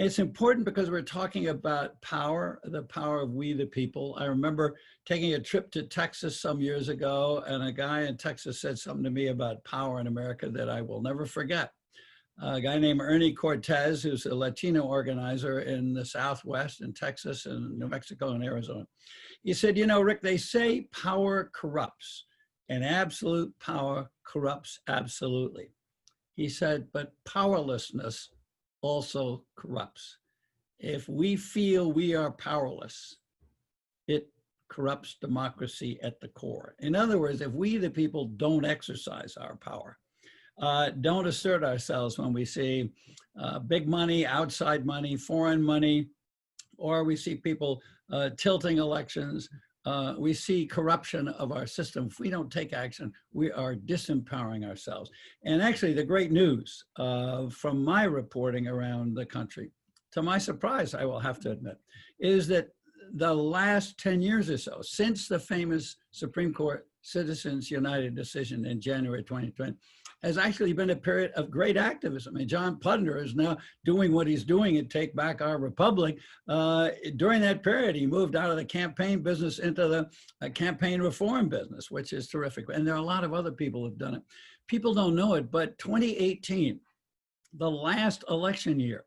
It's important because we're talking about power, the power of we the people. I remember taking a trip to Texas some years ago, and a guy in Texas said something to me about power in America that I will never forget. A guy named Ernie Cortez, who's a Latino organizer in the Southwest, in Texas and New Mexico and Arizona. He said, you know, Rick, they say power corrupts, and absolute power corrupts absolutely. He said, but powerlessness also corrupts. If we feel we are powerless, it corrupts democracy at the core. In other words, if we, the people, don't exercise our power, don't assert ourselves when we see big money, outside money, foreign money, or we see people tilting elections, we see corruption of our system. If we don't take action, we are disempowering ourselves. And actually, the great news from my reporting around the country, to my surprise, I will have to admit, is that the last 10 years or so, since the famous Supreme Court Citizens United decision in January 2020, has actually been a period of great activism. And John Putner is now doing what he's doing at Take Back Our Republic. During that period, he moved out of the campaign business into the campaign reform business, which is terrific. And there are a lot of other people who've done it. People don't know it, but 2018, the last election year,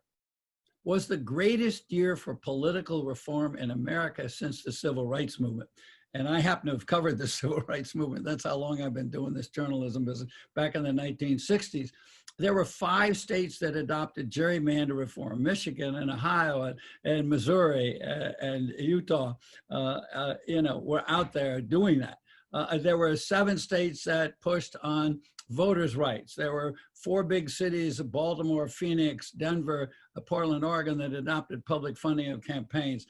was the greatest year for political reform in America since the Civil Rights Movement. And I happen to have covered the Civil Rights Movement. That's how long I've been doing this journalism business, back in the 1960s. There were 5 states that adopted gerrymander reform: Michigan and Ohio and Missouri and Utah, were out there doing that. There were 7 states that pushed on voters' rights. There were 4 big cities, Baltimore, Phoenix, Denver, Portland, Oregon, that adopted public funding of campaigns.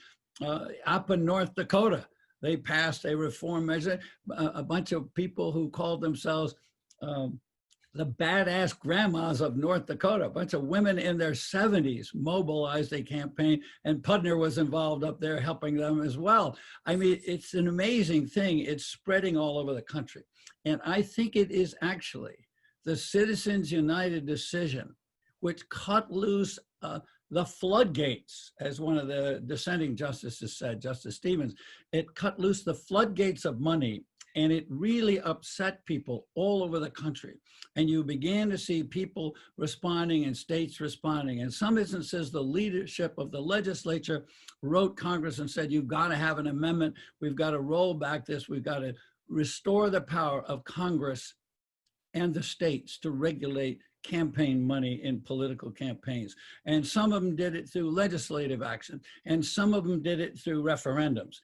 Up in North Dakota, they passed a reform measure. A bunch of people who called themselves the badass grandmas of North Dakota, a bunch of women in their 70s mobilized a campaign, and Putner was involved up there helping them as well. I mean, it's an amazing thing. It's spreading all over the country. And I think it is actually the Citizens United decision which cut loose the floodgates, as one of the dissenting justices said, Justice Stevens. It cut loose the floodgates of money, and it really upset people all over the country. And you began to see people responding and states responding. In some instances, the leadership of the legislature wrote Congress and said, you've got to have an amendment. We've got to roll back this. We've got to restore the power of Congress and the states to regulate campaign money in political campaigns. And some of them did it through legislative action, and some of them did it through referendums.